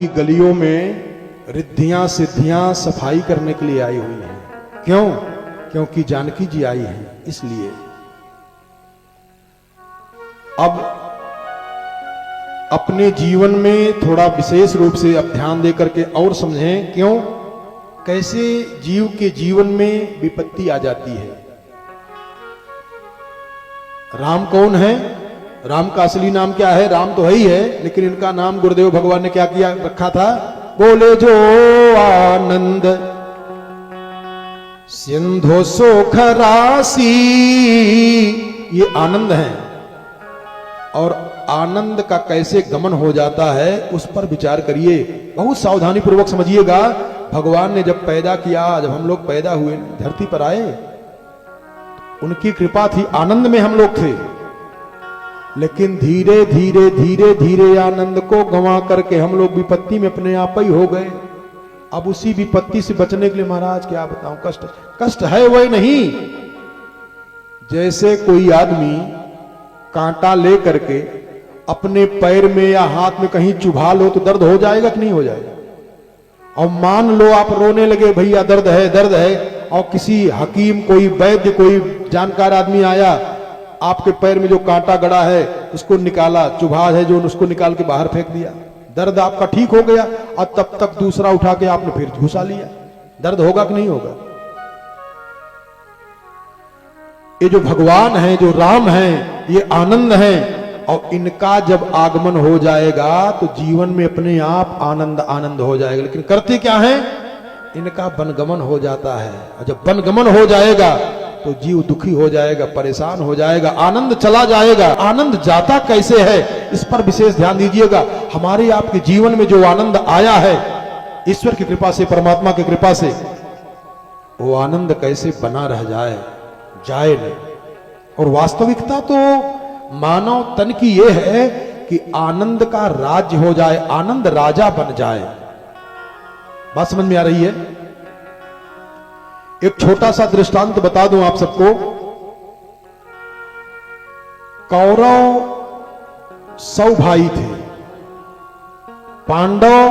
की गलियों में रिद्धियां सिद्धियां सफाई करने के लिए आई हुई हैं। क्यों? क्योंकि जानकी जी आई हैं, इसलिए। अब अपने जीवन में थोड़ा विशेष रूप से अब ध्यान देकर के और समझें। क्यों? कैसे जीव के जीवन में विपत्ति आ जाती है। राम कौन है? राम का असली नाम क्या है? राम तो है ही है, लेकिन इनका नाम गुरुदेव भगवान ने क्या किया रखा था? बोले जो आनंद सिंधु सुख राशि, ये आनंद है। और आनंद का कैसे गमन हो जाता है उस पर विचार करिए, बहुत सावधानी पूर्वक समझिएगा। भगवान ने जब पैदा किया, जब हम लोग पैदा हुए धरती पर आए, उनकी कृपा थी, आनंद में हम लोग थे। लेकिन धीरे धीरे धीरे धीरे आनंद को गंवा करके हम लोग विपत्ति में अपने आप ही हो गए। अब उसी विपत्ति से बचने के लिए महाराज क्या बताऊं, कष्ट है वही नहीं। जैसे कोई आदमी कांटा ले करके अपने पैर में या हाथ में कहीं चुभा लो तो दर्द हो जाएगा कि नहीं हो जाएगा? और मान लो आप रोने लगे, भैया दर्द है, और किसी हकीम, कोई वैद्य, कोई जानकार आदमी आया, आपके पैर में जो कांटा गड़ा है उसको निकाला, चुभा है जो, उसको निकाल के बाहर फेंक दिया, दर्द आपका ठीक हो गया। और तब तक दूसरा उठा के आपने फिर घुसा लिया, दर्द होगा कि नहीं होगा? ये जो भगवान है, जो राम है, ये आनंद है। और इनका जब आगमन हो जाएगा तो जीवन में अपने आप आनंद आनंद हो जाएगा। लेकिन करते क्या है? इनका वनगमन हो जाता है। और जब वनगमन हो जाएगा तो जीव दुखी हो जाएगा, परेशान हो जाएगा, आनंद चला जाएगा। आनंद जाता कैसे है, इस पर विशेष ध्यान दीजिएगा। हमारे आपके जीवन में जो आनंद आया है ईश्वर की कृपा से, परमात्मा की कृपा से, वो आनंद कैसे बना रह जाए नहीं। और वास्तविकता तो मानव तन की यह है कि आनंद का राज्य हो जाए, आनंद राजा बन जाए। बात समझ में आ रही है? एक छोटा सा दृष्टांत बता दूं आप सबको। कौरव 100 भाई थे, पांडव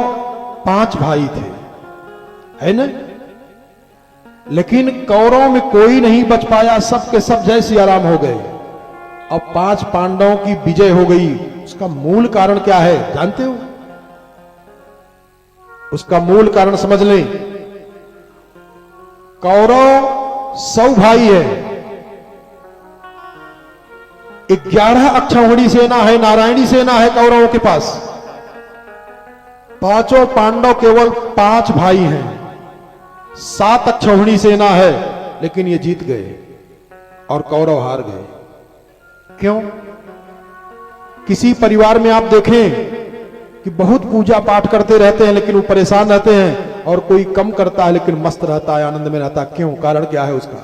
5 भाई थे, है ना? लेकिन कौरव में कोई नहीं बच पाया, सब के सब जय सिया राम हो गए। अब 5 पांडवों की विजय हो गई। उसका मूल कारण क्या है जानते हो? उसका मूल कारण समझ लें। कौरव 100 भाई है, 11 अक्षौहिणी सेना है, नारायणी सेना है कौरवों के पास। 5 पांडव केवल 5 भाई हैं, 7 अक्षौहिणी सेना है, लेकिन ये जीत गए और कौरव हार गए। क्यों? किसी परिवार में आप देखें कि बहुत पूजा पाठ करते रहते हैं लेकिन वो परेशान रहते हैं, और कोई कम करता है लेकिन मस्त रहता है, आनंद में रहता है। क्यों? कारण क्या है उसका?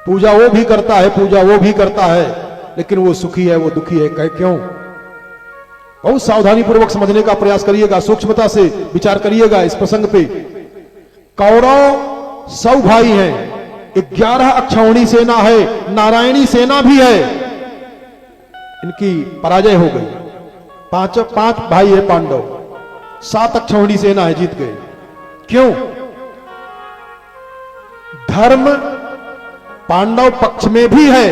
पूजा वो भी करता है, पूजा वो भी करता है, लेकिन वो सुखी है, वो दुखी है। क्यों? बहुत सावधानी पूर्वक समझने का प्रयास करिएगा, सूक्ष्मता से विचार करिएगा इस प्रसंग पे। कौरव 100 भाई हैं, 11 अक्षौहिणी सेना है, नारायणी सेना भी है, इनकी पराजय हो गई। 5 भाई है पांडव, 7 अक्षौहिणी सेना है, जीत गए। क्यों? धर्म पांडव पक्ष में भी है,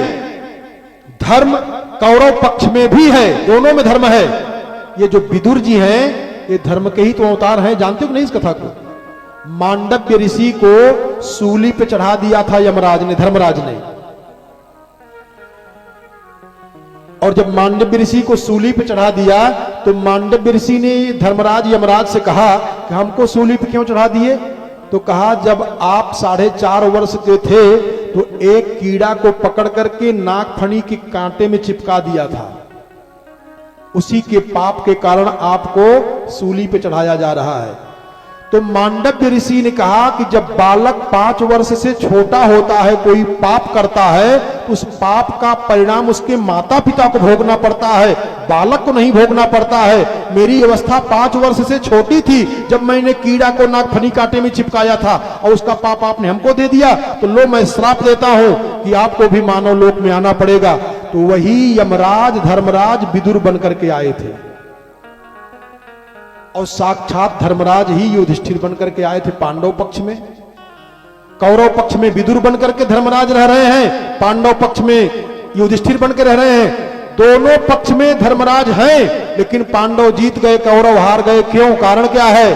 धर्म कौरव पक्ष में भी है, दोनों में धर्म है। ये जो विदुर जी हैं, ये धर्म के ही तो अवतार हैं। जानते हो नहीं इस कथा को? मांडव्य ऋषि को सूली पे चढ़ा दिया था यमराज ने, धर्मराज ने। और जब मांडव्य ऋषि को सूली पे चढ़ा दिया तो मांडव्य ऋषि ने धर्मराज यमराज से कहा कि हमको सूली पे क्यों चढ़ा दिए? तो कहा जब आप 4.5 वर्ष के थे तो एक कीड़ा को पकड़ करके नाक फणी के कांटे में चिपका दिया था, उसी के पाप के कारण आपको सूली पे चढ़ाया जा रहा है। तो मांडव्य ऋषि ने कहा कि जब बालक 5 वर्ष से छोटा होता है, कोई पाप करता है, तो उस पाप का परिणाम उसके माता पिता को भोगना पड़ता है, बालक को नहीं भोगना पड़ता है। मेरी अवस्था 5 वर्ष से छोटी थी जब मैंने कीड़ा को नागफनी कांटे में चिपकाया था, और उसका पाप आपने हमको दे दिया, तो लो मैं श्राप देता हूं कि आपको भी मानव लोक में आना पड़ेगा। तो वही यमराज धर्मराज विदुर बनकर के आए थे। और साक्षात धर्मराज ही युधिष्ठिर बनकर के आए थे पांडव पक्ष में। कौरव पक्ष में विदुर बनकर के धर्मराज रह रहे हैं, पांडव पक्ष में युधिष्ठिर बनकर रह रहे हैं। दोनों पक्ष में धर्मराज हैं, लेकिन पांडव जीत गए, कौरव हार गए। क्यों? कारण क्या है?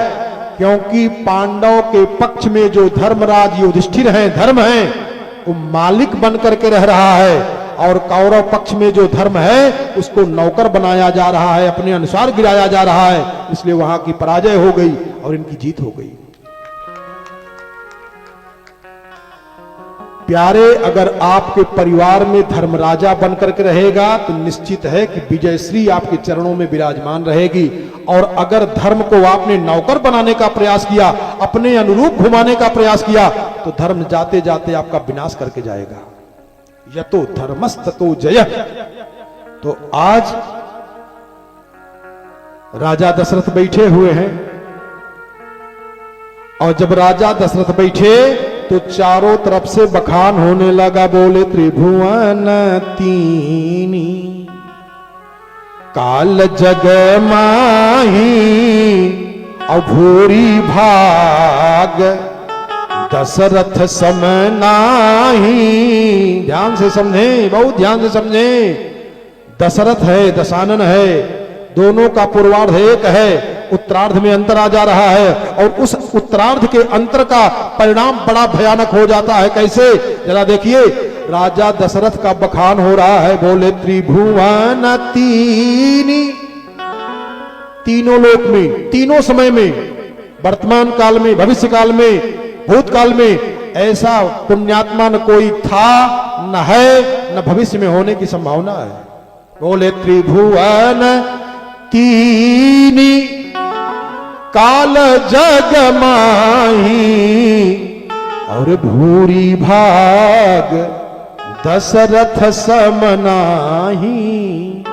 क्योंकि पांडव के पक्ष में जो धर्मराज युधिष्ठिर हैं, धर्म है, वो मालिक बनकर के रह रहा है, और कौरव पक्ष में जो धर्म है उसको नौकर बनाया जा रहा है, अपने अनुसार गिराया जा रहा है। इसलिए वहां की पराजय हो गई और इनकी जीत हो गई। प्यारे, अगर आपके परिवार में धर्मराजा बनकर के रहेगा तो निश्चित है कि विजयश्री आपके चरणों में विराजमान रहेगी। और अगर धर्म को आपने नौकर बनाने का प्रयास किया, अपने अनुरूप घुमाने का प्रयास किया, तो धर्म जाते जाते आपका विनाश करके जाएगा। यतो धर्मस्ततो जय। तो आज राजा दशरथ बैठे हुए हैं, और जब राजा दशरथ बैठे तो चारों तरफ से बखान होने लगा। बोले त्रिभुवन तीनी काल जग माही अभूरी भाग दशरथ सम नाही। ध्यान से समझें, बहुत ध्यान से समझें। दशरथ है, दशानन है, दोनों का पूर्वार्ध एक है, उत्तरार्ध में अंतर आ जा रहा है, और उस उत्तरार्ध के अंतर का परिणाम बड़ा भयानक हो जाता है। कैसे? जरा देखिए, राजा दशरथ का बखान हो रहा है। बोले त्रिभुवन तीनी, तीनों लोक में, तीनों समय में, वर्तमान काल में, भविष्य काल में, भूतकाल में ऐसा पुण्यात्मा न कोई था, न है, न भविष्य में होने की संभावना है। बोले त्रिभुवन तीनी काल जग माही और भूरी भाग दशरथ सम नाही।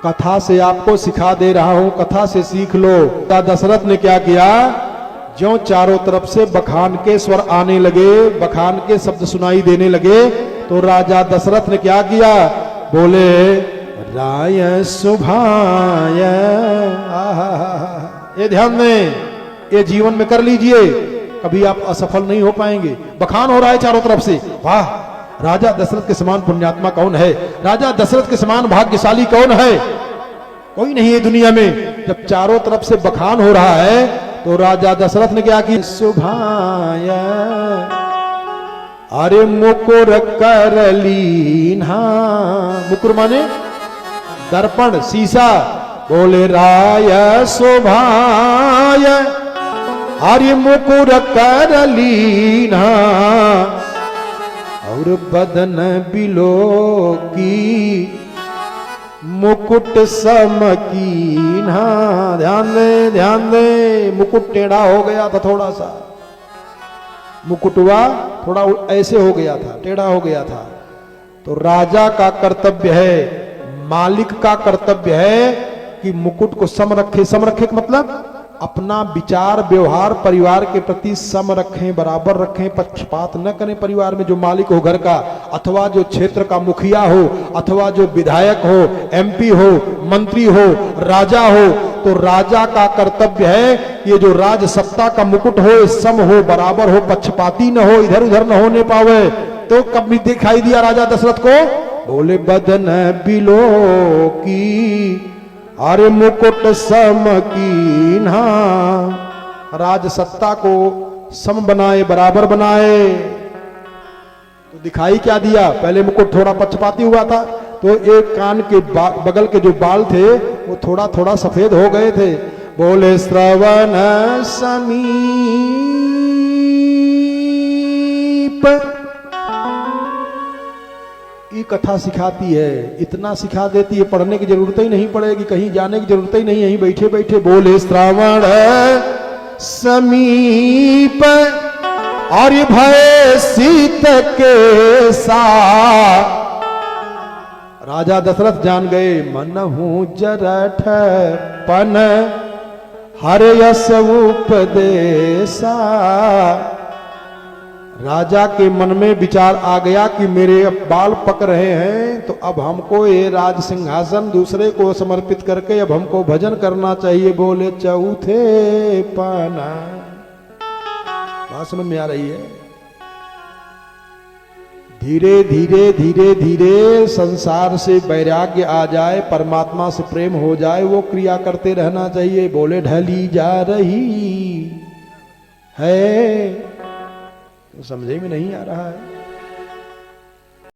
कथा से आपको सिखा दे रहा हूं, कथा से सीख लो। दशरथ ने क्या किया? ज्यों चारों तरफ से बखान के स्वर आने लगे, बखान के शब्द सुनाई देने लगे, तो राजा दशरथ ने क्या किया? बोले राय सुभाय। ये ध्यान दें, ये जीवन में कर लीजिए, कभी आप असफल नहीं हो पाएंगे। बखान हो रहा है चारों तरफ से, वाह, राजा दशरथ के समान पुण्यात्मा कौन है, राजा दशरथ के समान भाग्यशाली कौन है? कोई नहीं है दुनिया में। जब चारों तरफ से बखान हो रहा है तो राजा दशरथ ने क्या की? सुभाय अरे मुकुर कर लीन्हा। मुकुर माने दर्पण, शीशा। बोले राय शोभाय अरे मुकुर कर लीन्हा और बदन बिलो की मुकुट समकीन्हा। ध्यान दे, ध्यान दे। मुकुट टेढ़ा हो गया था थोड़ा सा, मुकुटवा थोड़ा ऐसे हो गया था, टेढ़ा हो गया था। तो राजा का कर्तव्य है, मालिक का कर्तव्य है कि मुकुट को सम रखे। सम रखे का मतलब अपना विचार व्यवहार परिवार के प्रति सम रखें, बराबर रखें, पक्षपात न करें। परिवार में जो मालिक हो घर का, अथवा जो क्षेत्र का मुखिया हो, अथवा जो विधायक हो, एमपी हो, मंत्री हो, राजा हो, तो राजा का कर्तव्य है ये जो राज सत्ता का मुकुट हो, सम हो, बराबर हो, पक्षपाती न हो, इधर उधर न होने पावे। तो कब भी दिखाई दिया राजा दशरथ को? बोले बदन बिलो की अरे मुकुट समकीन्हा। राज सत्ता को सम बनाए, बराबर बनाए। तो दिखाई क्या दिया? पहले मुकुट थोड़ा पक्षपाती हुआ था, तो एक कान के बगल के जो बाल थे वो थोड़ा थोड़ा सफेद हो गए थे। बोले श्रवण समीप ये कथा सिखाती है, इतना सिखा देती है, पढ़ने की जरूरत ही नहीं पड़ेगी, कहीं जाने की जरूरत ही नहीं, यहीं बैठे बैठे। बोले श्रावण समीप और भय शीत के सा। राजा दशरथ जान गए, मनहु जरठ पन हर यस उपदेशा। राजा के मन में विचार आ गया कि मेरे अब बाल पक रहे हैं, तो अब हमको ये राज सिंहासन दूसरे को समर्पित करके अब हमको भजन करना चाहिए। बोले चौथे पाना। बात समझ में आ रही है? धीरे धीरे धीरे धीरे संसार से वैराग्य आ जाए, परमात्मा से प्रेम हो जाए, वो क्रिया करते रहना चाहिए। बोले ढली जा रही है, तो समझे में नहीं आ रहा है।